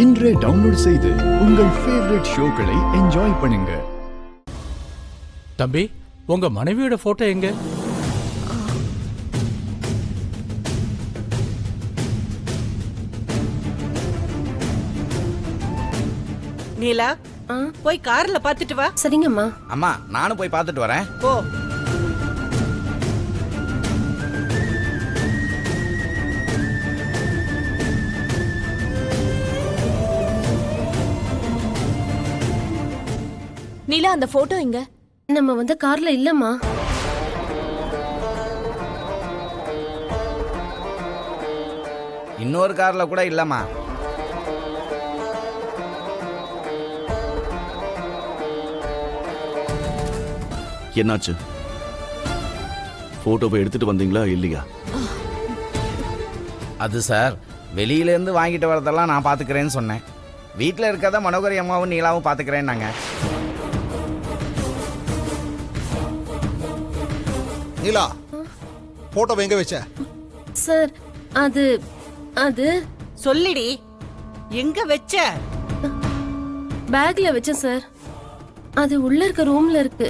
இன்றே டவுன்லோட் செய்து உங்கள் ஃபேவரட் ஷோக்களை என்ஜாய் பண்ணுங்க. தம்பி, உங்க மனைவியோட போட்டோ எங்க? நீலா, போய் கார்ல பாத்துட்டு வா. சரிங்கம்மா. அம்மா, நானும் போய் பார்த்துட்டு வரேன். போ. நீலா, அந்த போட்டோ எங்க? நம்ம வந்த கார்ல இல்லம்மா. இன்னொரு கார்ல கூட இல்லம்மா. என்னாச்சு? போட்டோவை எடுத்துட்டு வந்தீங்களா இல்லையா? அது சார், வெளியிலேருந்து வாங்கிட்டு வரதெல்லாம் நான் பார்த்துக்கிறேன்னு சொன்னேன். வீட்டில் இருக்கத மனோகரி அம்மாவும் நீலாவும் பார்த்துக்கிறேன்னாங்க. நீலா, போட்டோவை எங்க வச்ச? சார், அது அது சொல்லிடி, எங்க வச்ச? பேக்ல வச்சேன் சார். அது உள்ள இருக்க ரூம்ல இருக்கு.